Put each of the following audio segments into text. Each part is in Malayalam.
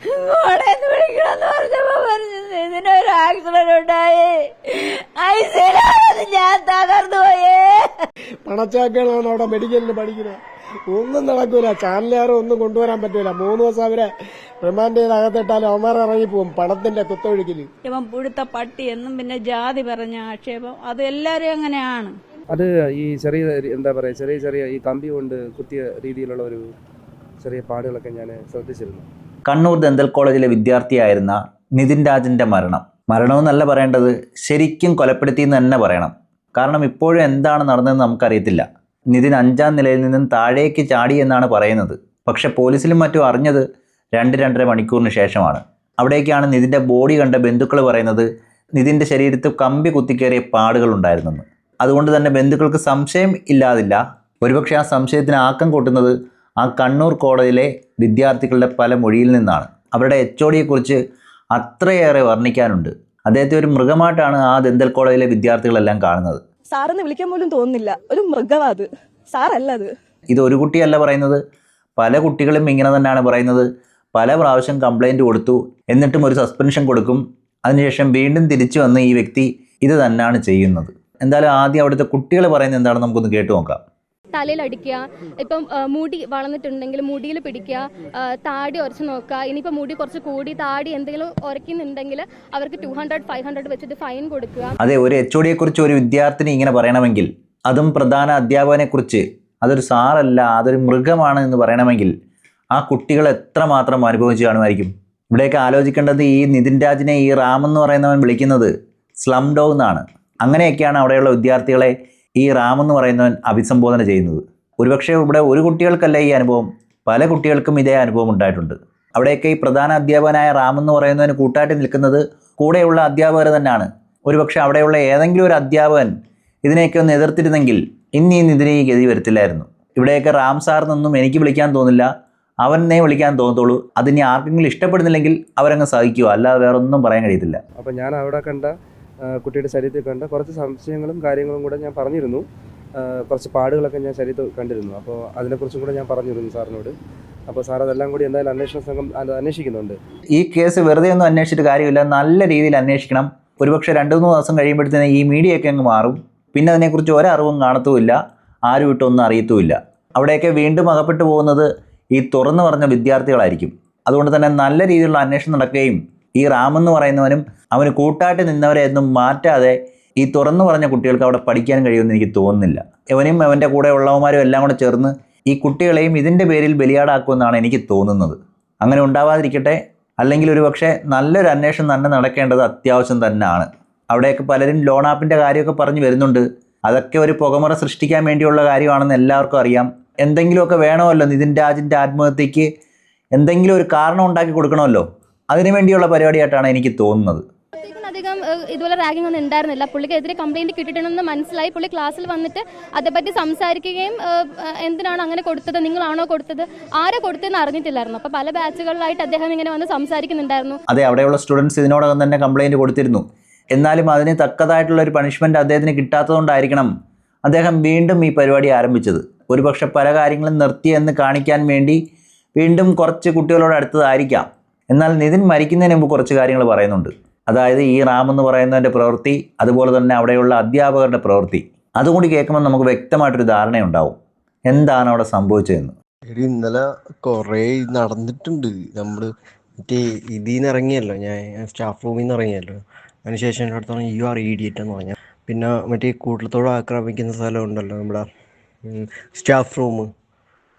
കോടേന്ന് വിളിക്കണമെന്ന് പറഞ്ഞപ്പോ പറഞ്ഞത് ഇതിനൊരു ആക്സിഡന്റ് ഉണ്ടായി, ഐസിയിലാണ്, ഞാൻ തകർന്നു പോയേ. പണച്ചാക്കളാണ് അവിടെ മെഡിക്കലിന് പഠിക്കുന്നത്. ഒന്നും നടക്കൂല, ചാനലുകാരും ഒന്നും കൊണ്ടുവരാൻ പറ്റൂല. 3 ദിവസം അവരെ റിമാൻഡ് ചെയ്ത് അകത്തിട്ടാലും അവന്മാർ ഇറങ്ങിപ്പോവും പണത്തിന്റെ കുത്തൊഴുക്കില്. ഇവൻ പുഴുത്ത പട്ടി എന്നും പിന്നെ ജാതി പറഞ്ഞ ആക്ഷേപം, അത് എല്ലാരും അങ്ങനെയാണ്. അത് ഈ ചെറിയ എന്താ പറയുക, ചെറിയ ചെറിയ ഈ കമ്പി കൊണ്ട് കുത്തിയ രീതിയിലുള്ള ഒരു ചെറിയ പാടുകളൊക്കെ ഞാൻ ശ്രദ്ധിച്ചിരുന്നു. കണ്ണൂർ ദന്തൽ കോളേജിലെ വിദ്യാർത്ഥിയായിരുന്ന നിതിൻ രാജിൻ്റെ മരണമെന്നല്ല പറയേണ്ടത്, ശരിക്കും കൊലപ്പെടുത്തിയെന്ന് തന്നെ പറയണം. കാരണം ഇപ്പോഴും എന്താണ് നടന്നതെന്ന് നമുക്കറിയത്തില്ല. നിതിൻ 5ാം നിലയിൽ നിന്നും താഴേക്ക് ചാടി എന്നാണ് പറയുന്നത്. പക്ഷെ പോലീസിലും മറ്റും അറിഞ്ഞത് 2-2.5 മണിക്കൂറിന് ശേഷമാണ്. അവിടേക്കാണ് നിതിൻ്റെ ബോഡി കണ്ട ബന്ധുക്കൾ പറയുന്നത് നിതിൻ്റെ ശരീരത്തിൽ കമ്പി കുത്തിക്കേറിയ പാടുകൾ ഉണ്ടായിരുന്നെന്ന്. അതുകൊണ്ട് തന്നെ ബന്ധുക്കൾക്ക് സംശയം ഇല്ലാതില്ല. ഒരുപക്ഷെ ആ സംശയത്തിന് ആക്കം കൂട്ടുന്നത് ആ കണ്ണൂർ കോളേജിലെ വിദ്യാർത്ഥികളുടെ പല മൊഴിയിൽ നിന്നാണ്. അവരുടെ HODയെക്കുറിച്ച് അത്രയേറെ വർണ്ണിക്കാനുണ്ട്. അദ്ദേഹത്തെ ഒരു മൃഗമായിട്ടാണ് ആ ദന്തൽ കോളേജിലെ വിദ്യാർത്ഥികളെല്ലാം കാണുന്നത്. സാറെന്ന് വിളിക്കാൻ പോലും തോന്നുന്നില്ല, ഒരു മൃഗമാത്, സാറല്ല അത്. ഇത് ഒരു കുട്ടിയല്ല പറയുന്നത്, പല കുട്ടികളും ഇങ്ങനെ തന്നെയാണ് പറയുന്നത്. പല പ്രാവശ്യം കംപ്ലൈൻറ്റ് കൊടുത്തു, എന്നിട്ടും ഒരു സസ്പെൻഷൻ കൊടുക്കും. അതിനുശേഷം വീണ്ടും തിരിച്ചു വന്ന് ഈ വ്യക്തി ഇത് തന്നെയാണ് ചെയ്യുന്നത്. എന്തായാലും ആദ്യം അവിടുത്തെ കുട്ടികൾ പറയുന്നത് എന്താണെന്ന് നമുക്കൊന്ന് കേട്ടു നോക്കാം. തലയിൽ അടിക്കുക, ഇപ്പം മുടി വളർന്നിട്ടുണ്ടെങ്കിൽ മുടിയിൽ പിടിക്കുക, താടി ഉരച്ച് നോക്കുക. ഇനിയിപ്പോൾ മുടി കുറച്ച് കൂടി താടി എന്തെങ്കിലും ഉരയ്ക്കുന്നുണ്ടെങ്കിൽ അവർക്ക് 200-500 വെച്ചിട്ട് ഫൈൻ കൊടുക്കുക. അതെ, ഒരു HODയെക്കുറിച്ച് ഒരു വിദ്യാർത്ഥിനി ഇങ്ങനെ പറയണമെങ്കിൽ, അതും പ്രധാന അധ്യാപകനെക്കുറിച്ച്, അതൊരു സാറല്ല അതൊരു മൃഗമാണ് എന്ന് പറയണമെങ്കിൽ ആ കുട്ടികൾ എത്രമാത്രം അനുഭവിച്ചു കാണുമായിരിക്കും. ഇവിടെയൊക്കെ ആലോചിക്കേണ്ടത് ഈ നിതിൻ രാജിനെ ഈ റാം എന്ന് പറയുന്നവൻ വിളിക്കുന്നത് സ്ലം ഡോഗ് എന്നാണ്. അങ്ങനെയൊക്കെയാണ് അവിടെയുള്ള വിദ്യാർത്ഥികളെ ഈ റാം എന്ന് പറയുന്നവൻ അഭിസംബോധന ചെയ്യുന്നത്. ഒരുപക്ഷെ ഇവിടെ ഒരു കുട്ടികൾക്കല്ല ഈ അനുഭവം, പല കുട്ടികൾക്കും ഇതേ അനുഭവം ഉണ്ടായിട്ടുണ്ട്. അവിടെയൊക്കെ ഈ പ്രധാന അധ്യാപകനായ റാം എന്ന് പറയുന്നതിന് കൂട്ടായിട്ട് നിൽക്കുന്നത് കൂടെയുള്ള അധ്യാപകർ തന്നെയാണ്. ഒരുപക്ഷെ അവിടെയുള്ള ഏതെങ്കിലും ഒരു അധ്യാപകൻ ഇതിനെയൊക്കെ ഒന്ന് എതിർത്തിരുന്നെങ്കിൽ ഇന്ന് ഈ നിതിനെ ഈ ഗതി വരത്തില്ലായിരുന്നു. ഇവിടെയൊക്കെ റാം സാറിനൊന്നും എനിക്ക് വിളിക്കാൻ തോന്നില്ല, അവനെ വിളിക്കാൻ തോന്നത്തുള്ളൂ. അതിനി ആർക്കെങ്കിലും ഇഷ്ടപ്പെടുന്നില്ലെങ്കിൽ അവരങ്ങ് സഹിക്കുക, അല്ലാതെ വേറെ ഒന്നും പറയാൻ കഴിയത്തില്ല. അപ്പോൾ ഞാൻ അവിടെ കണ്ട കുട്ടിയുടെ ശരീരത്തിൽ കണ്ട കുറച്ച് സംശയങ്ങളും കാര്യങ്ങളും കൂടെ ഞാൻ പറഞ്ഞിരുന്നു. കുറച്ച് പാടുകളൊക്കെ ഞാൻ ശരീരത്തിൽ കണ്ടിരുന്നു. അപ്പോൾ അതിനെക്കുറിച്ചും കൂടെ ഞാൻ പറഞ്ഞിരുന്നു സാറിനോട്. അപ്പോൾ സാർ അതെല്ലാം കൂടി എന്തായാലും അന്വേഷണ സംഘം അന്വേഷിക്കുന്നുണ്ട്. ഈ കേസ് വെറുതെ ഒന്നും അന്വേഷിച്ചിട്ട് കാര്യമില്ല, നല്ല രീതിയിൽ അന്വേഷിക്കണം. ഒരുപക്ഷെ 2-3 ദിവസം കഴിയുമ്പോഴത്തേന് ഈ മീഡിയയൊക്കെ അങ്ങ് മാറും. പിന്നെ അതിനെക്കുറിച്ച് ഒരറിവും കാണത്തുമില്ല, ആരും ഇട്ടൊന്നും അറിയത്തുമില്ല. അവിടെയൊക്കെ വീണ്ടും അകപ്പെട്ടു പോകുന്നത് ഈ തുറന്നു പറഞ്ഞ വിദ്യാർത്ഥികളായിരിക്കും. അതുകൊണ്ട് തന്നെ നല്ല രീതിയിലുള്ള അന്വേഷണം നടക്കുകയും ഈ റാം എന്ന് പറയുന്നവനും അവന് കൂട്ടായിട്ട് നിന്നവരെ ഒന്നും മാറ്റാതെ ഈ തുറന്നു പറഞ്ഞ കുട്ടികൾക്ക് അവിടെ പഠിക്കാൻ കഴിയുമെന്ന് എനിക്ക് തോന്നുന്നില്ല. ഇവനും അവൻ്റെ കൂടെ ഉള്ളവന്മാരും എല്ലാം കൂടെ ചേർന്ന് ഈ കുട്ടികളെയും ഇതിൻ്റെ പേരിൽ ബലിയാടാക്കുമെന്നാണ് എനിക്ക് തോന്നുന്നത്. അങ്ങനെ ഉണ്ടാവാതിരിക്കട്ടെ. അല്ലെങ്കിൽ ഒരു പക്ഷേ നല്ലൊരു അന്വേഷണം തന്നെ നടക്കേണ്ടത് അത്യാവശ്യം തന്നെയാണ്. അവിടെയൊക്കെ പലരും ലോൺ ആപ്പിൻ്റെ കാര്യമൊക്കെ പറഞ്ഞു വരുന്നുണ്ട്. അതൊക്കെ ഒരു പുകമറ സൃഷ്ടിക്കാൻ വേണ്ടിയുള്ള കാര്യമാണെന്ന് എല്ലാവർക്കും അറിയാം. എന്തെങ്കിലുമൊക്കെ വേണമല്ലോ, നിതിൻ രാജിൻ്റെ ആത്മഹത്യക്ക് എന്തെങ്കിലും ഒരു കാരണം ഉണ്ടാക്കി കൊടുക്കണമല്ലോ. അതിനുവേണ്ടിയുള്ള പരിപാടിയായിട്ടാണ് എനിക്ക് തോന്നുന്നത്. അധികം ഇതുപോലെ റാഗിംഗ് ഒന്നും ഉണ്ടായിരുന്നില്ല. പുള്ളിക്കെതിരെ കംപ്ലൈൻറ്റ് കിട്ടിയിട്ടുണ്ടെന്ന് മനസ്സിലായി. പുള്ളി ക്ലാസ്സിൽ വന്നിട്ട് അതേപ്പറ്റി സംസാരിക്കുകയും എന്തിനാണ് അങ്ങനെ കൊടുത്തത്, നിങ്ങളാണോ കൊടുത്തത്, ആരോ കൊടുത്തതെന്ന് അറിഞ്ഞിട്ടില്ലായിരുന്നു. അപ്പോൾ പല ബാച്ചുകളിലായിട്ട് അദ്ദേഹം ഇങ്ങനെ വന്ന് സംസാരിക്കുന്നുണ്ടായിരുന്നു. അതെ, അവിടെയുള്ള സ്റ്റുഡൻസ് ഇതിനോടകം തന്നെ കംപ്ലൈൻറ്റ് കൊടുത്തിരുന്നു. എന്നാലും അതിന് തക്കതായിട്ടുള്ള ഒരു പണിഷ്മെൻറ്റ് അദ്ദേഹത്തിന് കിട്ടാത്തതുകൊണ്ടായിരിക്കണം അദ്ദേഹം വീണ്ടും ഈ പരിപാടി ആരംഭിച്ചത്. ഒരുപക്ഷെ പല കാര്യങ്ങളും നിർത്തിയെന്ന് കാണിക്കാൻ വേണ്ടി വീണ്ടും കുറച്ച് കുട്ടികളോട് അടുത്തതായിരിക്കാം. എന്നാൽ നിതിൻ മരിക്കുന്നതിന് മുമ്പ് കുറച്ച് കാര്യങ്ങൾ പറയുന്നുണ്ട്. അതായത് ഈ റാം എന്ന് പറയുന്നതിൻ്റെ പ്രവൃത്തി, അതുപോലെ തന്നെ അവിടെയുള്ള അധ്യാപകരുടെ പ്രവൃത്തി, അതുകൂടി കേൾക്കുമ്പോൾ നമുക്ക് വ്യക്തമായിട്ടൊരു ധാരണയുണ്ടാവും എന്താണ് അവിടെ സംഭവിച്ചതെന്ന്. ഇന്നലെ കുറേ നടന്നിട്ടുണ്ട്. നമ്മൾ മറ്റേ ഇതിൽ നിന്ന് ഇറങ്ങിയല്ലോ, ഞാൻ സ്റ്റാഫ് റൂമിൽ നിന്ന് ഇറങ്ങിയല്ലോ. അതിനുശേഷം എൻ്റെ അടുത്താണ് EDT എന്ന് പറഞ്ഞാൽ. പിന്നെ മറ്റേ കൂട്ടത്തോട് ആക്രമിക്കുന്ന സ്ഥലം ഉണ്ടല്ലോ, നമ്മുടെ സ്റ്റാഫ് റൂം,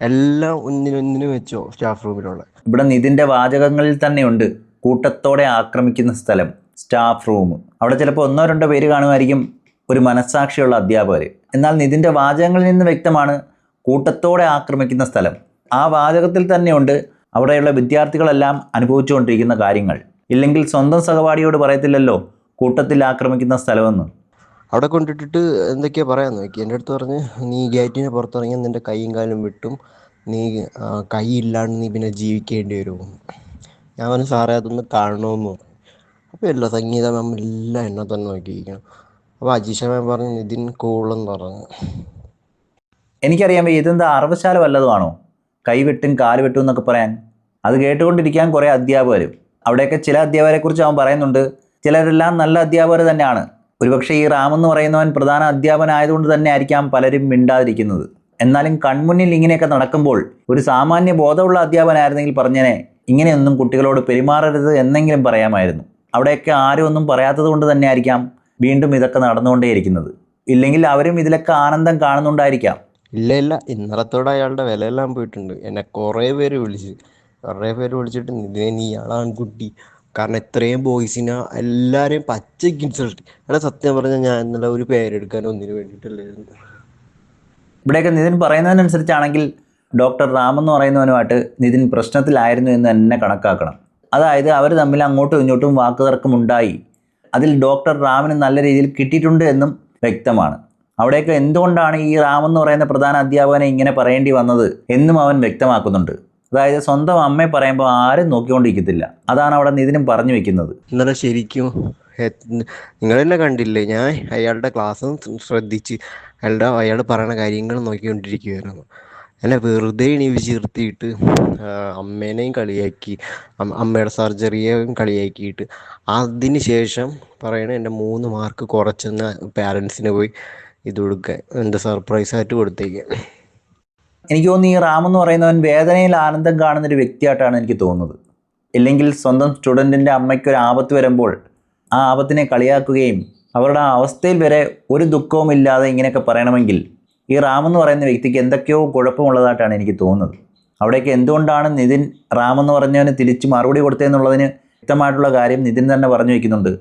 എല്ലാം ഒന്നിനൊന്നിനും വെച്ചോ സ്റ്റാഫ് റൂമിലുള്ള. ഇവിടെ നിതിൻ്റെ വാചകങ്ങളിൽ തന്നെയുണ്ട് കൂട്ടത്തോടെ ആക്രമിക്കുന്ന സ്ഥലം, സ്റ്റാഫ് റൂം. അവിടെ ചിലപ്പോൾ 1-2 പേര് കാണുമായിരിക്കും, ഒരു മനസ്സാക്ഷിയുള്ള അധ്യാപകർ. എന്നാൽ നിതിൻ്റെ വാചകങ്ങളിൽ നിന്ന് വ്യക്തമാണ് കൂട്ടത്തോടെ ആക്രമിക്കുന്ന സ്ഥലം. ആ വാചകത്തിൽ തന്നെയുണ്ട് അവിടെയുള്ള വിദ്യാർത്ഥികളെല്ലാം അനുഭവിച്ചുകൊണ്ടിരിക്കുന്ന കാര്യങ്ങൾ. ഇല്ലെങ്കിൽ സ്വന്തം സഹപാഠിയോട് പറയത്തില്ലല്ലോ കൂട്ടത്തിൽ ആക്രമിക്കുന്ന സ്ഥലമെന്ന്. അവിടെ കൊണ്ടിട്ടിട്ട് എന്തൊക്കെയാ പറയാൻ നോക്കി. എൻ്റെ അടുത്ത് പറഞ്ഞ്, നീ ഗേറ്റിന് പുറത്തിറങ്ങിയാൽ നിൻ്റെ കൈയും കാലും വിട്ടും, നീ കൈ ഇല്ലാണ്ട് നീ പിന്നെ ജീവിക്കേണ്ടി വരുമോ. ഞാൻ പറഞ്ഞു, സാറേ അതൊന്ന് കാണണമെന്ന് പറഞ്ഞു. അപ്പോൾ എല്ലാ സംഗീത മാം എല്ലാം എന്നെ തന്നെ നോക്കിയിരിക്കണം. അപ്പോൾ അജീഷ മാം പറഞ്ഞു നിതിൻ കൂളെന്ന് പറഞ്ഞു. എനിക്കറിയാമോ ഇതെന്താ അറവശാല വല്ലതുമാണോ, കൈ വെട്ടും കാല് വെട്ടും എന്നൊക്കെ പറയാൻ. അത് കേട്ടുകൊണ്ടിരിക്കാൻ കുറേ അധ്യാപകരും. അവിടെയൊക്കെ ചില അധ്യാപകരെക്കുറിച്ച് അവൻ പറയുന്നുണ്ട്. ചിലരെല്ലാം നല്ല അധ്യാപകർ തന്നെയാണ്. ഒരുപക്ഷെ ഈ റാം എന്ന് പറയുന്നവൻ പ്രധാന അധ്യാപകനായതുകൊണ്ട് തന്നെ ആയിരിക്കാം പലരും മിണ്ടാതിരിക്കുന്നത്. എന്നാലും കൺമുന്നിൽ ഇങ്ങനെയൊക്കെ നടക്കുമ്പോൾ ഒരു സാമാന്യ ബോധമുള്ള അധ്യാപകനായിരുന്നെങ്കിൽ പറഞ്ഞേനെ ഇങ്ങനെയൊന്നും കുട്ടികളോട് പെരുമാറരുത് എന്നെങ്കിലും പറയാമായിരുന്നു. അവിടെയൊക്കെ ആരും ഒന്നും പറയാത്തത് കൊണ്ട് തന്നെ ആയിരിക്കാം വീണ്ടും ഇതൊക്കെ നടന്നുകൊണ്ടേയിരിക്കുന്നത്. ഇല്ലെങ്കിൽ അവരും ഇതിലൊക്കെ ആനന്ദം കാണുന്നുണ്ടായിരിക്കാം. ഇല്ല, ഇന്നലത്തോടെ അയാളുടെ വിലയെല്ലാം പോയിട്ടുണ്ട്. എന്നെ കുറേ പേര് വിളിച്ചിട്ട് നീ ആൺകുട്ടി, കാരണം ഇത്രയും ബോയ്സിനെ എല്ലാവരെയും പച്ചയ്ക്ക് ഇൻസൾട്ട്. എടാ സത്യം പറഞ്ഞാൽ ഞാൻ ഇന്നലെ ഒരു പേരെടുക്കാൻ ഒന്നിനു വേണ്ടിയിട്ടല്ലായിരുന്നു. ഇവിടെയൊക്കെ നിതിൻ പറയുന്നതിനനുസരിച്ചാണെങ്കിൽ ഡോക്ടർ റാം എന്ന് പറയുന്നവനുമായിട്ട് നിതിൻ പ്രശ്നത്തിലായിരുന്നു എന്ന് തന്നെ കണക്കാക്കണം. അതായത് അവർ തമ്മിൽ അങ്ങോട്ടും ഇങ്ങോട്ടും വാക്കുതർക്കമുണ്ടായി. അതിൽ ഡോക്ടർ റാമിന് നല്ല രീതിയിൽ കിട്ടിയിട്ടുണ്ട് എന്നും വ്യക്തമാണ്. അവിടെയൊക്കെ എന്തുകൊണ്ടാണ് ഈ റാം എന്ന് പറയുന്ന പ്രധാന അധ്യാപകനെ ഇങ്ങനെ പറയേണ്ടി വന്നത് എന്നും അവൻ വ്യക്തമാക്കുന്നുണ്ട്. അതായത് സ്വന്തം അമ്മയെ പറയുമ്പോൾ ആരും നോക്കിക്കൊണ്ടിരിക്കത്തില്ല. അതാണ് അവിടെ നിതിനും പറഞ്ഞു വെക്കുന്നത്. ഇന്നലെ ശരിക്കും നിങ്ങൾ തന്നെ കണ്ടില്ലേ, ഞാൻ അയാളുടെ ക്ലാസ്സും ശ്രദ്ധിച്ച് അയാൾ പറയുന്ന കാര്യങ്ങൾ നോക്കിക്കൊണ്ടിരിക്കുകയായിരുന്നു. എന്നെ വെറുതെ എണീപ്പിച്ചിരുത്തിയിട്ട് അമ്മേനെയും കളിയാക്കി, അമ്മയുടെ സർജറിയെയും കളിയാക്കിയിട്ട് അതിന് ശേഷം പറയണ എൻ്റെ 3 മാർക്ക് കുറച്ചെന്ന് പാരൻസിന് പോയി ഇത് കൊടുക്കാൻ, എൻ്റെ സർപ്രൈസായിട്ട് കൊടുത്തേക്കാൻ. എനിക്ക് തോന്നുന്നു ഈ റാം എന്ന് പറയുന്നവൻ വേദനയിൽ ആനന്ദം കാണുന്നൊരു വ്യക്തിയായിട്ടാണ് എനിക്ക് തോന്നുന്നത്. ഇല്ലെങ്കിൽ സ്വന്തം സ്റ്റുഡൻറ്റിൻ്റെ അമ്മയ്ക്കൊരു ആപത്ത് വരുമ്പോൾ ആ ആപത്തിനെ കളിയാക്കുകയും അവരുടെ ആ അവസ്ഥയിൽ വരെ ഒരു ദുഃഖവും ഇല്ലാതെ ഇങ്ങനെയൊക്കെ പറയണമെങ്കിൽ ഈ റാം എന്ന് പറയുന്ന വ്യക്തിക്ക് എന്തൊക്കെയോ കുഴപ്പമുള്ളതായിട്ടാണ് എനിക്ക് തോന്നുന്നത്. അവിടേക്ക് എന്തുകൊണ്ടാണ് നിതിൻ റാം എന്ന് പറഞ്ഞവന് തിരിച്ച് മറുപടി കൊടുത്തതെന്നുള്ളതിന് വ്യക്തമായിട്ടുള്ള കാര്യം നിതിൻ തന്നെ പറഞ്ഞു വയ്ക്കുന്നുണ്ട്.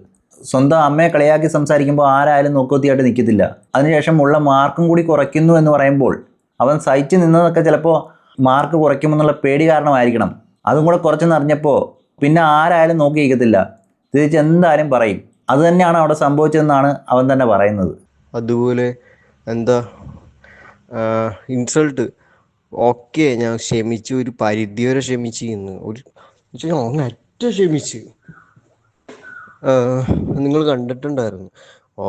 സ്വന്തം അമ്മയെ കളിയാക്കി സംസാരിക്കുമ്പോൾ ആരായാലും നോക്കുത്തിയായിട്ട് നിൽക്കത്തില്ല. അതിനുശേഷം ഉള്ള മാർക്കും കൂടി കുറയ്ക്കുന്നു എന്ന് പറയുമ്പോൾ അവൻ സഹിച്ച് നിന്നതൊക്കെ ചിലപ്പോൾ മാർക്ക് കുറയ്ക്കുമെന്നുള്ള പേടി കാരണമായിരിക്കണം. അതും കൂടെ കുറച്ചെന്നറിഞ്ഞപ്പോൾ പിന്നെ ആരായാലും നോക്കി നിൽക്കത്തില്ല, തിരിച്ച് എന്തായാലും പറയും. അതുതന്നെയാണ് അവിടെ സംഭവിച്ചതെന്നാണ് അവൻ തന്നെ പറയുന്നത്. അതുപോലെ എന്താ ഇൻസൾട്ട് ഓക്കെ, ഞാൻ ക്ഷമിച്ച്, ഒരു പരിധി വരെ ക്ഷമിച്ചിരുന്നു. അങ്ങറ്റ ക്ഷമിച്ച്. നിങ്ങൾ കണ്ടിട്ടുണ്ടായിരുന്നു,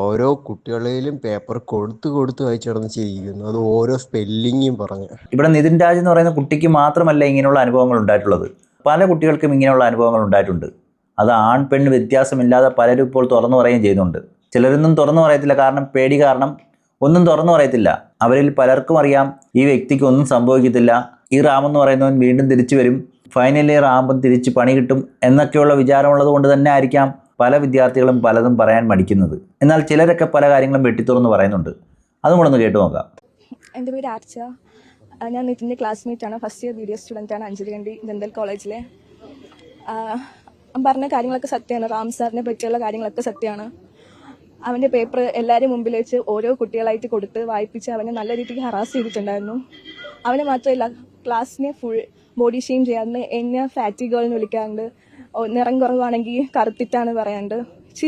ഓരോ കുട്ടികളെയും പേപ്പർ കൊടുത്ത് വായിച്ചു നടന്ന് ചെയ്യിക്കുന്നു. അത് ഓരോ സ്പെല്ലിങ്ങും പറഞ്ഞ്. ഇവിടെ നിതിൻ രാജ് എന്ന് പറയുന്ന കുട്ടിക്ക് മാത്രമല്ല ഇങ്ങനെയുള്ള അനുഭവങ്ങൾ ഉണ്ടായിട്ടുള്ളത്. പല കുട്ടികൾക്കും ഇങ്ങനെയുള്ള അനുഭവങ്ങൾ ഉണ്ടായിട്ടുണ്ട്. അത് ആൺ പെണ്ണ് വ്യത്യാസമില്ലാതെ പലരും ഇപ്പോൾ തുറന്നു പറയുകയും ചെയ്യുന്നുണ്ട്. ചിലരൊന്നും തുറന്നു പറയത്തില്ല, കാരണം പേടി കാരണം ഒന്നും തുറന്നു പറയത്തില്ല. അവരിൽ പലർക്കും അറിയാം ഈ വ്യക്തിക്ക് ഒന്നും സംഭവിക്കത്തില്ല, ഈ റാം എന്ന് പറയുന്നവൻ വീണ്ടും തിരിച്ചു വരും, ഫൈനലി റാമ്പൻ തിരിച്ച് പണി കിട്ടും എന്നൊക്കെയുള്ള വിചാരമുള്ളത് കൊണ്ട് തന്നെ ആയിരിക്കാം പല വിദ്യാർത്ഥികളും പലതും പറയാൻ മടിക്കുന്നത്. എന്നാൽ ചിലരൊക്കെ പല കാര്യങ്ങളും വെട്ടിത്തുറന്ന് പറയുന്നുണ്ട്. അതും കൂടെ ഒന്ന് കേട്ടു നോക്കാം. എൻ്റെ പേര് ആർച്ച. ഞാൻ നിതിൻ്റെ ക്ലാസ്മേറ്റാണ്. ഫസ്റ്റ് ഇയർ BDS സ്റ്റുഡൻ്റാണ് അഞ്ചരക്കണ്ടി ദന്തൽ കോളേജിലെ. പറഞ്ഞ കാര്യങ്ങളൊക്കെ സത്യമാണ്. റാം സാറിനെ പറ്റിയുള്ള കാര്യങ്ങളൊക്കെ സത്യമാണ്. അവൻ്റെ പേപ്പർ എല്ലാവരും മുമ്പിൽ വെച്ച് ഓരോ കുട്ടികളായിട്ട് കൊടുത്ത് വായിപ്പിച്ച് അവനെ നല്ല രീതിക്ക് ഹറാസ് ചെയ്തിട്ടുണ്ടായിരുന്നു. അവനെ മാത്രമല്ല, ക്ലാസ്സിനെ ഫുൾ ബോഡി ഷെയിം ചെയ്യാറുണ്ട്. എന്നെ ഫാറ്റി ഗേൾ എന്ന് വിളിക്കാറുണ്ട്. നിറം കുറവാണെങ്കിൽ കറുത്തിട്ടാണ് പറയാറുണ്ട്.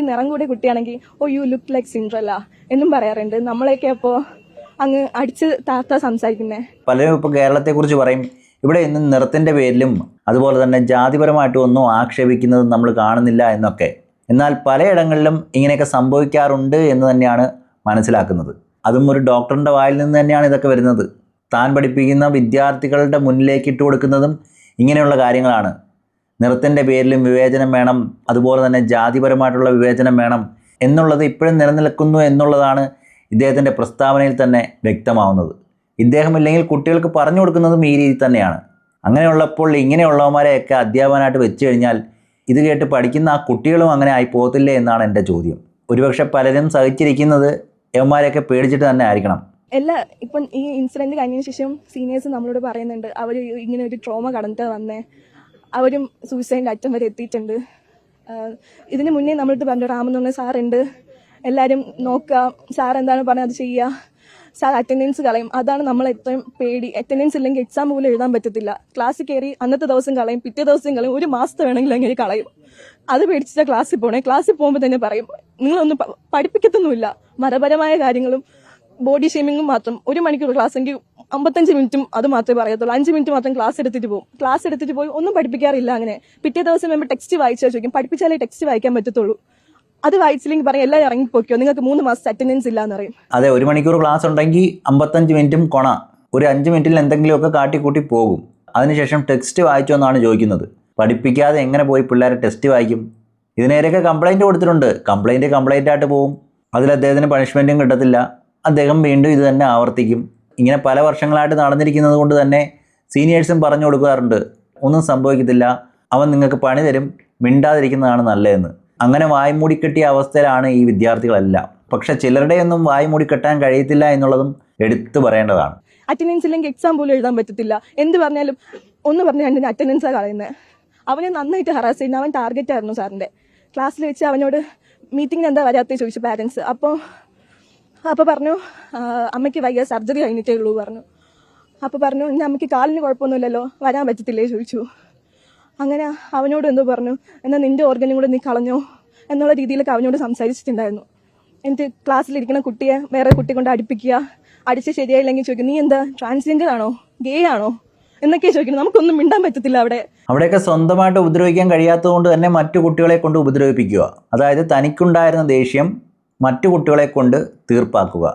നിറം കൂടിയ കുട്ടിയാണെങ്കിൽ യു ലുക്ക് ലൈക്ക് സിൻഡ്രല്ല എന്നും പറയാറുണ്ട്. നമ്മളെയൊക്കെ അപ്പോൾ അങ്ങ് അടിച്ച് താത്ത സംസാരിക്കുന്നത്. പലരും ഇപ്പോൾ കേരളത്തെക്കുറിച്ച് പറയും, ഇവിടെ ഇന്നും നിറത്തിൻ്റെ പേരിലും അതുപോലെ തന്നെ ജാതിപരമായിട്ടും ഒന്നും ആക്ഷേപിക്കുന്നത് നമ്മൾ കാണുന്നില്ല എന്നൊക്കെ. എന്നാൽ പലയിടങ്ങളിലും ഇങ്ങനെയൊക്കെ സംഭവിക്കാറുണ്ട് എന്ന് തന്നെയാണ് മനസ്സിലാക്കുന്നത്. അതും ഒരു ഡോക്ടറിൻ്റെ വായിൽ നിന്ന് തന്നെയാണ് ഇതൊക്കെ വരുന്നത്. താൻ പഠിപ്പിക്കുന്ന വിദ്യാർത്ഥികളുടെ മുന്നിലേക്ക് ഇട്ട് കൊടുക്കുന്നതും ഇങ്ങനെയുള്ള കാര്യങ്ങളാണ്. നിറത്തിൻ്റെ പേരിലും വിവേചനം വേണം, അതുപോലെ തന്നെ ജാതിപരമായിട്ടുള്ള വിവേചനം വേണം എന്നുള്ളത് ഇപ്പോഴും നിലനിൽക്കുന്നു എന്നുള്ളതാണ് ഇദ്ദേഹത്തിൻ്റെ പ്രസ്താവനയിൽ തന്നെ വ്യക്തമാവുന്നത്. ഇദ്ദേഹമില്ലെങ്കിൽ കുട്ടികൾക്ക് പറഞ്ഞു കൊടുക്കുന്നതും ഈ രീതി തന്നെയാണ്. അങ്ങനെയുള്ളപ്പോൾ ഇങ്ങനെയുള്ളവന്മാരെയൊക്കെ അധ്യാപകനായിട്ട് വെച്ച് കഴിഞ്ഞാൽ ഇത് കേട്ട് പഠിക്കുന്ന ആ കുട്ടികളും അങ്ങനെ ആയി പോകത്തില്ലേ എന്നാണ് എൻ്റെ ചോദ്യം. ഒരുപക്ഷെ പലരും സഹിച്ചിരിക്കുന്നത് യവന്മാരെയൊക്കെ പേടിച്ചിട്ട് തന്നെ ആയിരിക്കണം. ഇപ്പം ഈ ഇൻസിഡൻറ്റ് കഴിഞ്ഞതിന് ശേഷം സീനിയേഴ്സ് നമ്മളോട് പറയുന്നുണ്ട്, അവർ ഇങ്ങനെ ഒരു ട്രോമ കടന്നിട്ട് വന്നേ, അവരും സൂയിസൈഡിൻ്റെ അറ്റം വരെ എത്തിയിട്ടുണ്ട്. ഇതിന് മുന്നേ നമ്മളിട്ട് പറഞ്ഞു, റാം എന്ന് പറഞ്ഞ സാറുണ്ട്, എല്ലാവരും നോക്കുക, സാർ എന്താണ് പറഞ്ഞത് അത് ചെയ്യുക, സാർ അറ്റൻഡൻസ് കളയും. അതാണ് നമ്മൾ എത്രയും പേടി. അറ്റൻഡൻസ് ഇല്ലെങ്കിൽ എക്സാം പോലും എഴുതാൻ പറ്റത്തില്ല. ക്ലാസ്സിൽ കയറി അന്നത്തെ ദിവസം കളയും, പിറ്റേ ദിവസം കളയും, ഒരു മാസത്തെ വേണമെങ്കിലും അങ്ങനെ കളയും. അത് പേടിച്ചിട്ടാണ് ക്ലാസ്സിൽ പോകണേ. ക്ലാസ്സിൽ പോകുമ്പോൾ തന്നെ പറയും, നിങ്ങളൊന്നും പഠിപ്പിക്കത്തൊന്നുമില്ല, മതപരമായ കാര്യങ്ങളും ബോഡി ഷേമിങ്ങും മാത്രം. 1 മണിക്കൂർ ക്ലാസ് എങ്കിൽ 55 മിനിറ്റും അത് മാത്രമേ പറയത്തുള്ളൂ. 5 മിനിറ്റ് മാത്രം ക്ലാസ് എടുത്തിട്ട് പോകും. ക്ലാസ് എടുത്തിട്ട് പോയി ഒന്നും പഠിപ്പിക്കാറില്ല. അങ്ങനെ പിറ്റേ ദിവസം വരുമ്പോൾ ടെക്സ്റ്റ് വായിച്ചാൽ ചോദിക്കും, പഠിപ്പിച്ചാലേ ടെക്സ്റ്റ് വായിക്കാൻ പറ്റത്തുള്ളൂ. അത് വായിച്ചില്ലെങ്കിൽ പറയും എല്ലാവരും ഇറങ്ങിപ്പോയിക്കോ, നിങ്ങൾക്ക് 3 മാസത്തെ അറ്റൻഡൻസ് ഇല്ല എന്ന് പറയും. അതെ, 1 മണിക്കൂർ ക്ലാസ് ഉണ്ടെങ്കിൽ 55 മിനിറ്റും കൊണ, ഒരു 5 മിനിറ്റിൽ എന്തെങ്കിലുമൊക്കെ കാട്ടിക്കൂട്ടി പോകും. അതിനുശേഷം ടെക്സ്റ്റ് വായിച്ചോ എന്നാണ് ചോദിക്കുന്നത്. പഠിപ്പിക്കാതെ എങ്ങനെ പോയി പിള്ളേരെ ടെസ്റ്റ് വായിക്കും? ഇതിനേരൊക്കെ കംപ്ലൈൻറ്റ് കൊടുത്തിട്ടുണ്ട്. കംപ്ലൈൻ്റ് ആയിട്ട് പോവും. അതിൽ അദ്ദേഹത്തിന് പണിഷ്മെൻറ്റും കിട്ടത്തില്ല. അദ്ദേഹം വീണ്ടും ഇത് തന്നെ ആവർത്തിക്കും. ഇങ്ങനെ പല വർഷങ്ങളായിട്ട് നടന്നിരിക്കുന്നത് കൊണ്ട് തന്നെ സീനിയേഴ്സും പറഞ്ഞു കൊടുക്കാറുണ്ട്, ഒന്നും സംഭവിക്കത്തില്ല, അവൻ നിങ്ങൾക്ക് പണി തരും, മിണ്ടാതിരിക്കുന്നതാണ് നല്ലതെന്ന്. അങ്ങനെ വായ്മൂടിക്കെട്ടിയ അവസ്ഥയിലാണ് ഈ വിദ്യാർത്ഥികളെല്ലാം. പക്ഷെ ചിലരുടെയൊന്നും വായ്മൂടിക്കെട്ടാൻ കഴിയത്തില്ല എന്നുള്ളതും എടുത്തു പറയേണ്ടതാണ്. അറ്റൻഡൻസ് ഇല്ലെങ്കിൽ എക്സാം പോലും എഴുതാൻ പറ്റത്തില്ല. എന്ത് പറഞ്ഞാലും ഒന്ന് പറഞ്ഞ് രണ്ടിന് അറ്റൻഡൻസാണ് കളയുന്നത്. അവനെ നന്നായിട്ട് ഹറാസ് ചെയ്യുന്നത്. അവൻ ടാർഗറ്റ് ആയിരുന്നു സാറിൻ്റെ. ക്ലാസ്സിൽ വെച്ച് അവനോട് മീറ്റിങ്ങിന് എന്താ വരാത്തത് ചോദിച്ചു പാരൻസ്. അപ്പോൾ പറഞ്ഞു അമ്മയ്ക്ക് വയ്യ, സർജറി കഴിഞ്ഞിട്ടേ ഉള്ളൂ പറഞ്ഞു. അപ്പോൾ പറഞ്ഞു ഇനി അമ്മയ്ക്ക് കാലിന് കുഴപ്പമൊന്നുമില്ലല്ലോ, വരാൻ പറ്റത്തില്ലേ ചോദിച്ചു. അങ്ങനെ അവനോട് എന്തോ പറഞ്ഞു, എന്നാൽ നിൻ്റെ ഓർഗനും കൂടെ നീ കളഞ്ഞോ എന്നുള്ള രീതിയിലൊക്കെ അവനോട് സംസാരിച്ചിട്ടുണ്ടായിരുന്നു. എന്നിട്ട് ക്ലാസ്സിലിരിക്കുന്ന കുട്ടിയെ വേറെ കുട്ടി കൊണ്ട് അടുപ്പിക്കുക, അടിച്ച് ശരിയായില്ലെങ്കിൽ ചോദിക്കും നീ എന്താ ട്രാൻസ്ജെൻഡർ ആണോ, ഗേ ആണോ എന്നൊക്കെ ചോദിക്കണം. നമുക്കൊന്നും മിണ്ടാൻ പറ്റത്തില്ല അവിടെയൊക്കെ സ്വന്തമായിട്ട് ഉപദ്രവിക്കാൻ കഴിയാത്തതുകൊണ്ട് തന്നെ മറ്റു കുട്ടികളെ കൊണ്ട് ഉപദ്രവിപ്പിക്കുക. അതായത് തനിക്കുണ്ടായിരുന്ന ദേഷ്യം മറ്റു കുട്ടികളെ കൊണ്ട് തീർപ്പാക്കുക.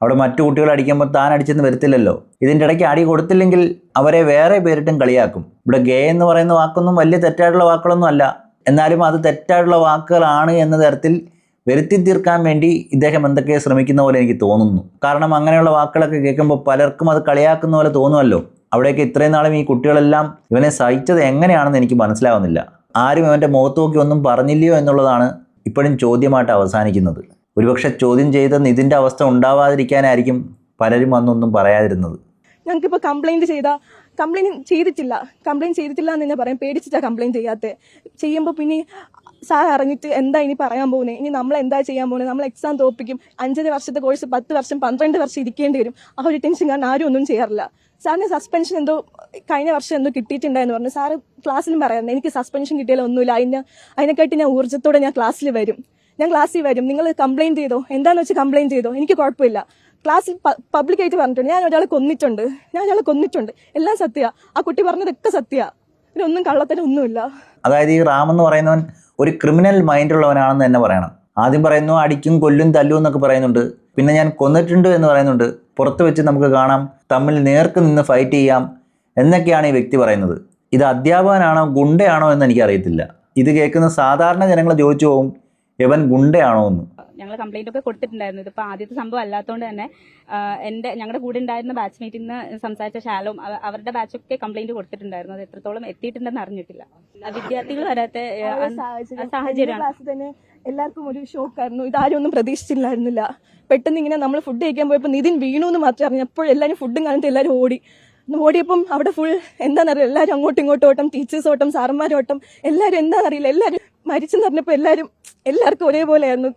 അവിടെ മറ്റു കുട്ടികൾ അടിക്കുമ്പോൾ താൻ അടിച്ചെന്ന് വരത്തില്ലല്ലോ. ഇതിൻ്റെ ഇടയ്ക്ക് അടി കൊടുത്തില്ലെങ്കിൽ അവരെ വേറെ പേരിട്ടും കളിയാക്കും. ഇവിടെ ഗേ എന്ന് പറയുന്ന വാക്കൊന്നും വലിയ തെറ്റായിട്ടുള്ള വാക്കുകളൊന്നും അല്ല. എന്നാലും അത് തെറ്റായിട്ടുള്ള വാക്കുകളാണ് എന്ന തരത്തിൽ വരുത്തി തീർക്കാൻ വേണ്ടി ഇദ്ദേഹം എന്തൊക്കെ ശ്രമിക്കുന്ന പോലെ എനിക്ക് തോന്നുന്നു. കാരണം അങ്ങനെയുള്ള വാക്കുകളൊക്കെ കേൾക്കുമ്പോൾ പലർക്കും അത് കളിയാക്കുന്ന പോലെ തോന്നുമല്ലോ. അവിടെയൊക്കെ ഇത്രയും നാളും ഈ കുട്ടികളെല്ലാം ഇവനെ സഹിച്ചത് എങ്ങനെയാണെന്ന് എനിക്ക് മനസ്സിലാവുന്നില്ല. ആരും ഇവൻ്റെ മുഖത്ത് നോക്കി ഒന്നും പറഞ്ഞില്ലയോ എന്നുള്ളതാണ് ഇപ്പോഴും ചോദ്യമായിട്ട് അവസാനിക്കുന്നത്. ഒരുപക്ഷെ ചോദ്യം ചെയ്ത നിതിൻ്റെ അവസ്ഥ ഉണ്ടാവാതിരിക്കാനായിരിക്കും പലരും അന്നൊന്നും പറയാതിരുന്നത്. ഞങ്ങൾക്കിപ്പോൾ കംപ്ലൈൻറ്റ് ചെയ്തിട്ടില്ല എന്ന് തന്നെ പറയാം. പേടിച്ചിട്ടാണ് കംപ്ലൈൻറ്റ് ചെയ്യാത്തത്. ചെയ്യുമ്പോൾ പിന്നെ സാർ അറിഞ്ഞിട്ട് എന്താ ഇനി പറയാൻ പോകുന്നത്, ഇനി നമ്മൾ എന്താ ചെയ്യാൻ പോകുന്നത്, നമ്മൾ എക്സാം തോപ്പിക്കും, 5 വർഷത്തെ കോഴ്സ് 10 വർഷം 12 വർഷം ഇരിക്കേണ്ടി വരും. ആ ഒരു ടെൻഷൻ കാരണം ആരും ഒന്നും ചെയ്യാറില്ല. സാറിന് സസ്പെൻഷൻ എന്തോ കഴിഞ്ഞ വർഷം എന്തോ കിട്ടിയിട്ടുണ്ടായെന്ന് പറഞ്ഞു. സാറ് ക്ലാസ്സിലും പറയാറുണ്ട് എനിക്ക് സസ്പെൻഷൻ കിട്ടിയാലോ ഒന്നുമില്ല, അതിനെക്കാട്ടി ഞാൻ ഊർജ്ജത്തോടെ ഞാൻ ക്ലാസ്സിൽ വരും. നിങ്ങൾ കംപ്ലൈൻറ്റ് ചെയ്തോ, എന്താണെന്ന് വെച്ച് കംപ്ലൈൻറ്റ് ചെയ്തോ, എനിക്ക് കുഴപ്പമില്ല. ക്ലാസ്സിൽ പബ്ലിക്കായിട്ട് പറഞ്ഞിട്ടുണ്ട് ഞാൻ ഒരാളെ കൊന്നിട്ടുണ്ട്, എല്ലാം സത്യമാണ്. ആ കുട്ടി പറഞ്ഞതൊക്കെ സത്യമാണ്, ഇതിനൊന്നും കള്ളത്തരൊന്നുമില്ല. അതായത് ഈ റാം എന്ന് പറയുന്നവൻ ഒരു ക്രിമിനൽ മൈൻഡുള്ളവനാണെന്ന് തന്നെ പറയണം. ആദ്യം പറയുന്നു അടിക്കും കൊല്ലും തല്ലും എന്നൊക്കെ പറയുന്നുണ്ട്. പിന്നെ ഞാൻ കൊന്നിട്ടുണ്ട് എന്ന് പറയുന്നുണ്ട്. പുറത്ത് വെച്ച് നമുക്ക് കാണാം, തമ്മിൽ നേർക്ക് നിന്ന് ഫൈറ്റ് ചെയ്യാം എന്നൊക്കെയാണ് ഈ വ്യക്തി പറയുന്നത്. ഇത് അധ്യാപകനാണോ ഗുണ്ടയാണോ എന്ന് എനിക്കറിയത്തില്ല. ഇത് കേൾക്കുന്ന സാധാരണ ജനങ്ങൾ ചോദിച്ചു പോകും ഇവൻ ഗുണ്ടയാണോ എന്ന്. ഞങ്ങൾ കംപ്ലൈന്റ് ഒക്കെ കൊടുത്തിട്ടുണ്ടായിരുന്നു. ഇതിപ്പോൾ ആദ്യത്തെ സംഭവം അല്ലാത്തതുകൊണ്ട് തന്നെ ഞങ്ങളുടെ കൂടെ ഉണ്ടായിരുന്ന ബാച്ച്മേറ്റിൽ നിന്ന് സംസാരിച്ച ശാലവും അവരുടെ ബാച്ചൊക്കെ കംപ്ലൈന്റ് കൊടുത്തിട്ടുണ്ടായിരുന്നു. അത് എത്രത്തോളം എത്തിയിട്ടുണ്ടെന്ന് അറിഞ്ഞിട്ടില്ല. വിദ്യാർത്ഥികൾ വരാത്ത സാഹചര്യമാണ് തന്നെ എല്ലാവർക്കും ഒരു ഷോക്കായിരുന്നു. ഇതാരും ഒന്നും പ്രതീക്ഷിച്ചില്ലായിരുന്നില്ല. പെട്ടെന്ന് ഇങ്ങനെ നമ്മൾ ഫുഡ് കഴിക്കാൻ പോയപ്പോൾ നിതിൻ വീണു എന്ന് മാത്രം അറിഞ്ഞു. അപ്പോൾ എല്ലാവരും ഫുഡും കാണിട്ട് എല്ലാവരും ഓടിയപ്പം അവിടെ ഫുൾ എന്താണെന്നറിയില്ല, എല്ലാവരും അങ്ങോട്ടും ഇങ്ങോട്ടും ഓട്ടം, ടീച്ചേഴ്സ് ഓട്ടം, സാറന്മാരോട്ടം, എല്ലാവരും എന്താണെന്നറിയില്ല. എല്ലാവരും മരിച്ചെന്ന് പറഞ്ഞപ്പോൾ എല്ലാവർക്കും ഒരേപോലെയായിരുന്നു.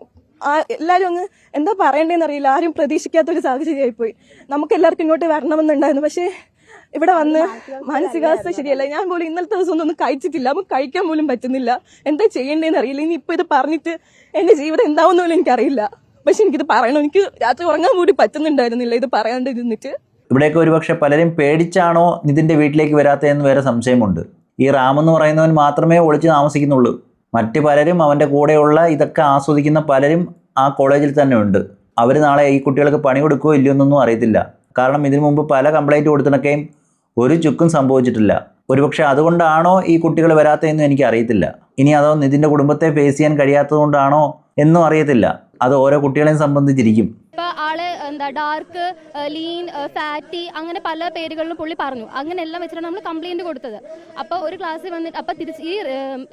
എല്ലാവരും അങ്ങ് എന്താ പറയണ്ടേന്ന് അറിയില്ല. ആരും പ്രതീക്ഷിക്കാത്തൊരു സാഹചര്യമായിപ്പോയി. നമുക്ക് എല്ലാവർക്കും ഇങ്ങോട്ട് വരണമെന്നുണ്ടായിരുന്നു. പക്ഷേ ഇവിടെ വന്ന് മാനസികാവസ്ഥ ശരിയല്ല. ഞാൻ പോലും ഇന്നലത്തെ ദിവസം ഒന്നും കഴിച്ചിട്ടില്ല, നമുക്ക് കഴിക്കാൻ പോലും പറ്റുന്നില്ല. എന്താ ചെയ്യേണ്ടതെന്ന് അറിയില്ല. ഇനി ഇപ്പോൾ ഇത് പറഞ്ഞിട്ട് എൻ്റെ ജീവിതം എന്താവുന്ന പോലും എനിക്കറിയില്ല. പക്ഷെ എനിക്കിത് പറയണം. എനിക്ക് രാത്രി ഉറങ്ങാൻ കൂടി പറ്റുന്നുണ്ടായിരുന്നില്ല ഇത് പറയാണ്ടിരുന്നിട്ട്. ഇവിടെയൊക്കെ ഒരുപക്ഷെ പലരും പേടിച്ചാണോ നിതിൻ്റെ വീട്ടിലേക്ക് വരാത്തതെന്ന് വേറെ സംശയമുണ്ട്. ഈ റാം എന്ന് പറയുന്നവൻ മാത്രമേ ഒളിച്ച് താമസിക്കുന്നുള്ളൂ. മറ്റ് പലരും അവൻ്റെ കൂടെയുള്ള ഇതൊക്കെ ആസ്വദിക്കുന്ന പലരും ആ കോളേജിൽ തന്നെ ഉണ്ട്. അവർ നാളെ ഈ കുട്ടികൾക്ക് പണി കൊടുക്കുകയോ ഇല്ലയോ എന്നൊന്നും അറിയത്തില്ല. കാരണം ഇതിനു മുമ്പ് പല കംപ്ലൈൻറ്റ് കൊടുത്തിട്ടൊക്കെയും ഒരു ചുക്കും സംഭവിച്ചിട്ടില്ല. ഒരുപക്ഷെ അതുകൊണ്ടാണോ ഈ കുട്ടികൾ വരാത്തതെന്നും എനിക്ക് അറിയത്തില്ല. ഇനി അതോ നിതിൻ്റെ കുടുംബത്തെ ഫേസ് ചെയ്യാൻ കഴിയാത്തത് കൊണ്ടാണോ എന്നും അറിയത്തില്ല. അത് ഓരോ കുട്ടികളെയും സംബന്ധിച്ചിരിക്കും. ഇപ്പോൾ ആള് ഡാർക്ക്, ലീൻ, ഫാറ്റി അങ്ങനെ പല പേരുകളിലും പുള്ളി പറഞ്ഞു. അങ്ങനെ എല്ലാം വെച്ചിട്ടാണ് നമ്മൾ കംപ്ലൈൻറ്റ് കൊടുത്തത്. അപ്പോൾ ഒരു ക്ലാസ്സിൽ വന്നിട്ട് അപ്പോൾ തിരിച്ച് ഈ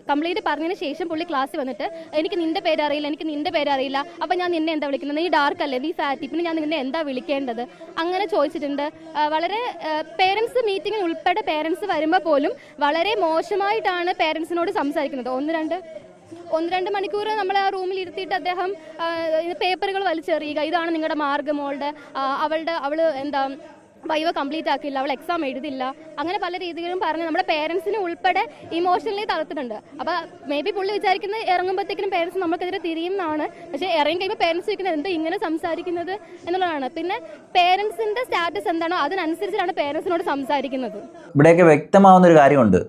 കംപ്ലൈൻറ്റ് പറഞ്ഞതിന് ശേഷം പുള്ളി ക്ലാസ്സിൽ വന്നിട്ട് എനിക്ക് നിന്റെ പേരറിയില്ല, അപ്പോൾ ഞാൻ നിന്നെ എന്താ വിളിക്കുന്നത്, നീ ഡാർക്ക് അല്ലേ, നീ ഫാറ്റി, പിന്നെ ഞാൻ നിന്നെ എന്താ വിളിക്കേണ്ടത് അങ്ങനെ ചോദിച്ചിട്ടുണ്ട്. വളരെ പേരൻസ് മീറ്റിങ്ങിൽ ഉൾപ്പെടെ പേരൻസ് വരുമ്പോൾ പോലും വളരെ മോശമായിട്ടാണ് പേരൻസിനോട് സംസാരിക്കുന്നത്. ഒന്ന് രണ്ട് മണിക്കൂർ നമ്മൾ ആ റൂമിൽ ഇരുത്തിയിട്ട് അദ്ദേഹം പേപ്പറുകൾ വലിച്ചെറിയുക, ഇതാണ് നിങ്ങളുടെ മാർഗ്ഗം, അവള് എന്താ വൈവ കംപ്ലീറ്റ് ആക്കില്ല, അവൾ എക്സാം എഴുതില്ല, അങ്ങനെ പല രീതിയിലും പറഞ്ഞ് നമ്മുടെ പേരൻസിനെ ഉൾപ്പെടെ ഇമോഷണലി തളർത്തിട്ടുണ്ട്. അപ്പോൾ മേ ബി പുള്ളി വിചാരിക്കുന്നത് ഇറങ്ങുമ്പോഴത്തേക്കിനും പേരൻസ് നമുക്കെതിരെ തിരിയും എന്നാണ്. പക്ഷേ ഇറങ്ങി കഴിയുമ്പോൾ പേരൻസ് ചോദിക്കുന്നത് എന്താ ഇങ്ങനെ സംസാരിക്കുന്നത് എന്നുള്ളതാണ്. പിന്നെ പേരൻസിൻ്റെ സ്റ്റാറ്റസ് എന്താണോ അതിനനുസരിച്ചാണ് പേരൻസിനോട് സംസാരിക്കുന്നത്. ഇവിടെയൊക്കെ വ്യക്തമാവുന്നൊരു കാര്യമുണ്ട്.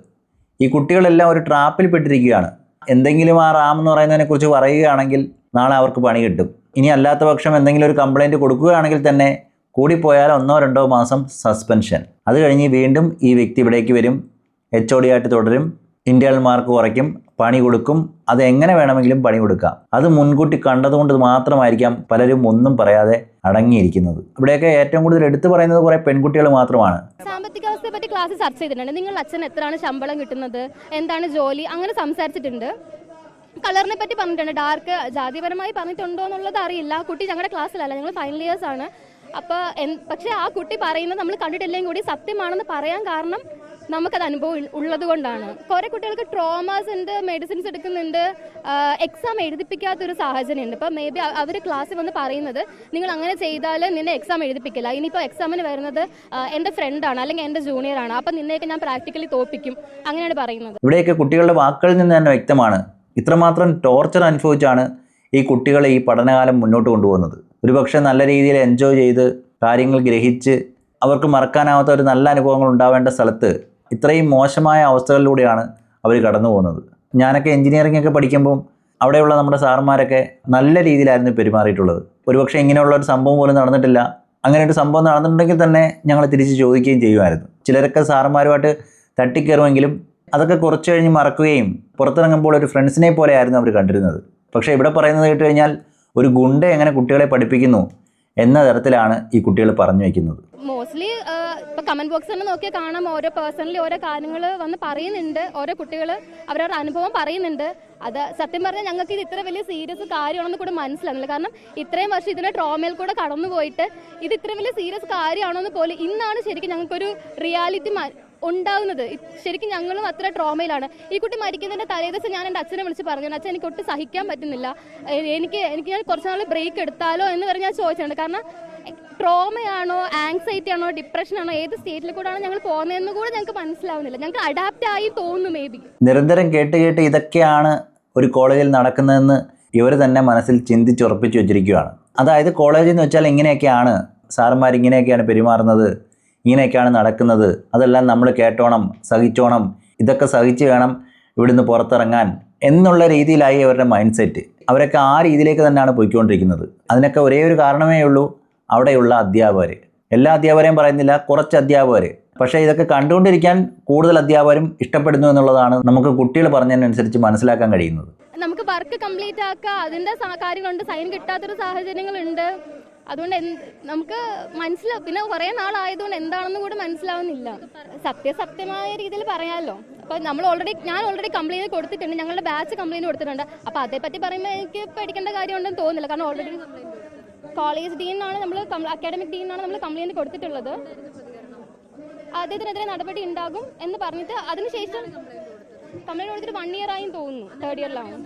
ഈ കുട്ടികളെല്ലാം ഒരു ട്രാപ്പിൽ പെട്ടിരിക്കുകയാണ്. എന്തെങ്കിലും ആ റാം എന്ന് പറയുന്നതിനെ കുറിച്ച് പറയുകയാണെങ്കിൽ നാളെ അവർക്ക് പണി കിട്ടും. ഇനി അല്ലാത്ത പക്ഷം എന്തെങ്കിലും ഒരു കംപ്ലൈൻറ്റ് കൊടുക്കുകയാണെങ്കിൽ തന്നെ കൂടിപ്പോയാൽ 1-2 മാസം സസ്പെൻഷൻ. അത് കഴിഞ്ഞ് വീണ്ടും ഈ വ്യക്തി ഇവിടേക്ക് വരും, HOD ആയിട്ട് തുടരും, ഇന്റേണൽ മാർക്ക് കുറയ്ക്കും, പണി കൊടുക്കും. അത് എങ്ങനെ വേണമെങ്കിലും പണി കൊടുക്കാം. അത് മുൻകൂട്ടി കണ്ടതുകൊണ്ട് മാത്രമായിരിക്കാം പലരും ഒന്നും പറയാതെ അടങ്ങിയിരിക്കുന്നത്. ഇവിടെയൊക്കെ ഏറ്റവും കൂടുതൽ എടുത്തു പറയുന്നത് കുറേ പെൺകുട്ടികൾ മാത്രമാണ്. സാമ്പത്തിക അവസ്ഥയെ പറ്റി ക്ലാസ് ചർച്ച ചെയ്തിട്ടുണ്ട്. നിങ്ങളുടെ അച്ഛൻ എത്രയാണ് ശമ്പളം കിട്ടുന്നത്, എന്താണ് ജോലി, അങ്ങനെ സംസാരിച്ചിട്ടുണ്ട്. കളറിനെ പറ്റി പറഞ്ഞിട്ടുണ്ട്. ഡാർക്ക് ജാതിപരമായി പറഞ്ഞിട്ടുണ്ടോ എന്നുള്ളത് അറിയില്ല. കുട്ടി ഞങ്ങളുടെ ക്ലാസ്സിലല്ല, ഞങ്ങൾ ഫൈനൽ ഇയേഴ്സ് ആണ്. അപ്പോൾ പക്ഷേ ആ കുട്ടി പറയുന്നത് നമ്മൾ കണ്ടിട്ടില്ലെങ്കിൽ കൂടി സത്യമാണെന്ന് പറയാൻ കാരണം നമുക്കത് അനുഭവം ഉള്ളത് കൊണ്ടാണ്. കുറേ കുട്ടികൾക്ക് ട്രോമാസ് ഉണ്ട്, മെഡിസിൻസ് എടുക്കുന്നുണ്ട്, എക്സാം എഴുതിപ്പിക്കാത്തൊരു സാഹചര്യമുണ്ട്. ഇപ്പോൾ മേ ബി അവർ ക്ലാസ്സിൽ വന്ന് പറയുന്നത് നിങ്ങൾ അങ്ങനെ ചെയ്താൽ നിന്നെ എക്സാം എഴുതിപ്പിക്കില്ല, ഇനിയിപ്പോൾ എക്സാമിന് വരുന്നത് എൻ്റെ ഫ്രണ്ടാണ് അല്ലെങ്കിൽ എൻ്റെ ജൂനിയറാണ്, അപ്പം നിന്നെയൊക്കെ ഞാൻ പ്രാക്ടിക്കലി തോൽപ്പിക്കും, അങ്ങനെയാണ് പറയുന്നത്. ഇവിടെയൊക്കെ കുട്ടികളുടെ വാക്കുകളിൽ നിന്ന് തന്നെ വ്യക്തമാണ് ഇത്രമാത്രം ടോർച്ചർ അനുഭവിച്ചാണ് ഈ കുട്ടികളെ ഈ പഠനകാലം മുന്നോട്ട് കൊണ്ടുപോകുന്നത്. ഒരുപക്ഷെ നല്ല രീതിയിൽ എൻജോയ് ചെയ്ത് കാര്യങ്ങൾ ഗ്രഹിച്ച് അവർക്ക് മറക്കാനാവാത്ത ഒരു നല്ല അനുഭവങ്ങൾ ഉണ്ടാവേണ്ട സ്ഥലത്ത് ഇത്രയും മോശമായ അവസ്ഥകളിലൂടെയാണ് അവർ കടന്നു പോകുന്നത്. ഞാനൊക്കെ എഞ്ചിനീയറിംഗ് ഒക്കെ പഠിക്കുമ്പം അവിടെയുള്ള നമ്മുടെ സാറന്മാരൊക്കെ നല്ല രീതിയിലായിരുന്നു പെരുമാറിയിട്ടുള്ളത്. ഒരുപക്ഷെ ഇങ്ങനെയുള്ള ഒരു സംഭവം പോലും നടന്നിട്ടില്ല. അങ്ങനെ ഒരു സംഭവം നടന്നിട്ടുണ്ടെങ്കിൽ തന്നെ ഞങ്ങൾ തിരിച്ച് ചോദിക്കുകയും ചെയ്യുമായിരുന്നു. ചിലരൊക്കെ സാറന്മാരുമായിട്ട് തട്ടിക്കയറുമെങ്കിലും അതൊക്കെ കുറച്ച് കഴിഞ്ഞ് മറക്കുകയും പുറത്തിറങ്ങുമ്പോൾ ഒരു ഫ്രണ്ട്സിനെ പോലെ ആയിരുന്നു അവർ കണ്ടിരുന്നത്. പക്ഷേ ഇവിടെ പറയുന്നത് കേട്ട് കഴിഞ്ഞാൽ ഒരു ഗുണ്ട എങ്ങനെ കുട്ടികളെ പഠിപ്പിക്കുന്നു എന്ന തരത്തിലാണ് ഈ കുട്ടികൾ പറഞ്ഞു വയ്ക്കുന്നത്. മോസ്റ്റ്ലി ഇപ്പോൾ കമൻറ്റ് ബോക്സിൽ തന്നെ നോക്കിയാൽ കാണാം, ഓരോ പേഴ്സണലി ഓരോ കാര്യങ്ങൾ വന്ന് പറയുന്നുണ്ട്, ഓരോ കുട്ടികൾ അവരവരുടെ അനുഭവം പറയുന്നുണ്ട്. അത് സത്യം പറഞ്ഞാൽ ഞങ്ങൾക്ക് ഇത് ഇത്ര വലിയ സീരിയസ് കാര്യമാണെന്ന് കൂടെ മനസ്സിലാകുന്നില്ല. കാരണം ഇത്രയും വർഷം ഇതിൻ്റെ ട്രോമയിൽ കൂടെ കടന്നു പോയിട്ട് ഇത് ഇത്ര വലിയ സീരിയസ് കാര്യമാണെന്ന് പോലും ഇന്നാണ് ശരിക്കും ഞങ്ങൾക്കൊരു റിയാലിറ്റി ഉണ്ടാകുന്നത്. ശരിക്കും ഞങ്ങളും അത്ര ട്രോമയിലാണ്. ഈ കുട്ടി മരിക്കുന്നതിൻ്റെ തലേദിവസം ഞാൻ എൻ്റെ അച്ഛനെ വിളിച്ച് പറഞ്ഞു, അച്ഛൻ എനിക്ക് ഒട്ടും സഹിക്കാൻ പറ്റുന്നില്ല, എനിക്ക് ഞാൻ കുറച്ച് നാൾ ബ്രേക്ക് എടുത്താലോ എന്ന് പറഞ്ഞ് ഞാൻ ചോദിച്ചിട്ടുണ്ട്. കാരണം ട്രോമയാണോ, ആങ്സൈറ്റി ആണോ, ഡിപ്രഷനാണോ, ഏത് സ്റ്റേറ്റിൽ കൂടെയാണ് ഞങ്ങൾ പോകുന്നതെന്ന് കൂടെ ഞങ്ങൾക്ക് മനസ്സിലാവുന്നില്ല. ഞങ്ങൾക്ക് അഡാപ്റ്റ് ആയി തോന്നുന്നു. മേ ബി നിരന്തരം കേട്ട് ഇതൊക്കെയാണ് ഒരു കോളേജിൽ നടക്കുന്നതെന്ന് ഇവർ തന്നെ മനസ്സിൽ ചിന്തിച്ചുറപ്പിച്ച് വെച്ചിരിക്കുകയാണ്. അതായത് കോളേജിൽ എന്ന് വെച്ചാൽ ഇങ്ങനെയൊക്കെയാണ്, സാറന്മാർ ഇങ്ങനെയൊക്കെയാണ് പെരുമാറുന്നത്, ഇങ്ങനെയൊക്കെയാണ് നടക്കുന്നത്, അതെല്ലാം നമ്മൾ കേട്ടോണം, സഹിച്ചോണം, ഇതൊക്കെ സഹിച്ച് വേണം ഇവിടുന്ന് പുറത്തിറങ്ങാൻ എന്നുള്ള രീതിയിലായി അവരുടെ മൈൻഡ് സെറ്റ്. അവരൊക്കെ ആ രീതിയിലേക്ക് തന്നെയാണ് പോയിക്കൊണ്ടിരിക്കുന്നത്. അതിനൊക്കെ ഒരേ ഒരു കാരണമേ ഉള്ളൂ, അവിടെയുള്ള അധ്യാപകർ. എല്ലാ അധ്യാപകരെയും പറയുന്നില്ല, കുറച്ച് അധ്യാപകർ. പക്ഷേ ഇതൊക്കെ കണ്ടുകൊണ്ടിരിക്കാൻ കൂടുതൽ അധ്യാപകരും ഇഷ്ടപ്പെടുന്നു എന്നുള്ളതാണ് നമുക്ക് കുട്ടികൾ പറഞ്ഞതിനനുസരിച്ച് മനസ്സിലാക്കാൻ കഴിയുന്നത്. നമുക്ക് വർക്ക് കംപ്ലീറ്റ് ആക്കുക, അതിൻ്റെ കാര്യങ്ങളുണ്ട്, സൈൻ കിട്ടാത്തൊരു സാഹചര്യങ്ങളുണ്ട്. അതുകൊണ്ട് നമുക്ക് പിന്നെ കുറേ നാളായതുകൊണ്ട് എന്താണെന്ന് കൂടെ മനസ്സിലാവുന്നില്ല. സത്യമായ രീതിയിൽ പറയാമല്ലോ. അപ്പോൾ ഞാൻ ഓൾറെഡി കംപ്ലയിൻറ്റ് കൊടുത്തിട്ടുണ്ട്, ഞങ്ങളുടെ ബാച്ച് കംപ്ലയിൻറ്റ് കൊടുത്തിട്ടുണ്ട്. അപ്പോൾ അതേപ്പറ്റി പറയുമ്പോൾ എനിക്ക് പേടിക്കേണ്ട കാര്യമുണ്ടെന്ന് തോന്നുന്നില്ല. കാരണം ഓൾറെഡി കോളേജ് ഡീനാണ്, അക്കാഡമിക് ഡീനാണ് നമ്മൾ കംപ്ലയിൻറ്റ് കൊടുത്തിട്ടുള്ളത്. അദ്ദേഹത്തിനെതിരെ നടപടി ഉണ്ടാകും എന്ന് പറഞ്ഞിട്ട് അതിനുശേഷം കംപ്ലയിൻറ്റ് കൊടുത്തിട്ട് 1 year ആയും തോന്നുന്നു, 3rd yearലാണ്.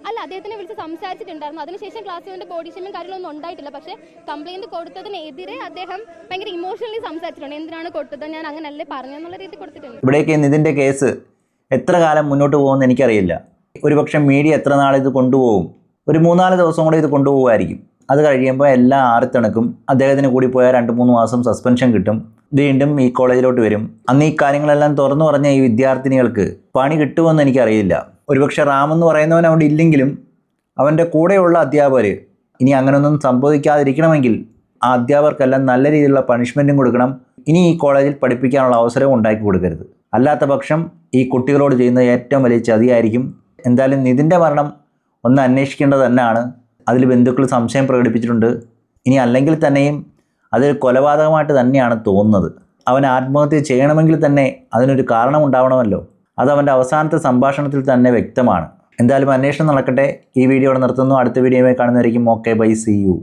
അല്ല, അദ്ദേഹത്തിനെ വിളിച്ച് സംസാരിച്ചിട്ടുണ്ടായിരുന്നു. അതിനുശേഷം ക്ലാസ്സിൻ്റെ ബോഡി ഷേമിങ് കാര്യങ്ങളൊന്നും ഉണ്ടായിട്ടില്ല. പക്ഷേ കംപ്ലയിൻറ്റ് കൊടുത്തതിനെതിരെ അദ്ദേഹം ഭയങ്കര ഇമോഷണലി സംസാരിച്ചിട്ടുണ്ട്. എന്തിനാണ് കൊടുത്തത്, ഞാൻ അങ്ങനല്ലേ പറഞ്ഞെന്നുള്ള രീതി കൊടുത്തിട്ടുണ്ട്. ഇവിടേക്ക് ഇതിൻ്റെ കേസ് എത്ര കാലം മുന്നോട്ട് പോകുമെന്ന് എനിക്കറിയില്ല. ഒരുപക്ഷെ മീഡിയ എത്ര നാൾ ഇത് കൊണ്ടുപോകും, ഒരു 3-4 ദിവസം കൂടെ ഇത് കൊണ്ടുപോകുമായിരിക്കും. അത് കഴിയുമ്പോൾ എല്ലാം ആറിത്തിണക്കും. അദ്ദേഹത്തിന് കൂടി പോയാൽ 2-3 മാസം സസ്പെൻഷൻ കിട്ടും. വീണ്ടും ഈ കോളേജിലോട്ട് വരും. അന്ന് ഈ കാര്യങ്ങളെല്ലാം തുറന്നു പറഞ്ഞ ഈ വിദ്യാർത്ഥിനികൾക്ക് പണി കിട്ടുമെന്ന് എനിക്കറിയില്ല. ഒരുപക്ഷെ റാമെന്ന് പറയുന്നവൻ അവിടെ ഇല്ലെങ്കിലും അവൻ്റെ കൂടെയുള്ള അധ്യാപകർ ഇനി അങ്ങനെയൊന്നും സംഭവിക്കാതിരിക്കണമെങ്കിൽ ആ അധ്യാപകർക്കെല്ലാം നല്ല രീതിയിലുള്ള പണിഷ്മെൻറ്റും കൊടുക്കണം. ഇനി ഈ കോളേജിൽ പഠിപ്പിക്കാനുള്ള അവസരവും ഉണ്ടാക്കി കൊടുക്കരുത്. അല്ലാത്ത പക്ഷം ഈ കുട്ടികളോട് ചെയ്യുന്ന ഏറ്റവും വലിയ ചതിയായിരിക്കും. എന്തായാലും നിതിൻ്റെ മരണം ഒന്ന് അന്വേഷിക്കേണ്ടത് തന്നെയാണ്. അതിൽ ബന്ധുക്കൾ സംശയം പ്രകടിപ്പിച്ചിട്ടുണ്ട്. ഇനി അല്ലെങ്കിൽ തന്നെയും അതൊരു കൊലപാതകമായിട്ട് തന്നെയാണ് തോന്നുന്നത്. അവൻ ആത്മഹത്യ ചെയ്യണമെങ്കിൽ തന്നെ അതിനൊരു കാരണം ഉണ്ടാവണമല്ലോ. അത് അവൻ്റെ അവസാനത്തെ സംഭാഷണത്തിൽ തന്നെ വ്യക്തമാണ്. എന്തായാലും അന്വേഷണം നടക്കട്ടെ. ഈ വീഡിയോ നിർത്തുന്നു. അടുത്ത വീഡിയോയുമായി കാണുന്നതായിരിക്കും. Okay, bye, see U.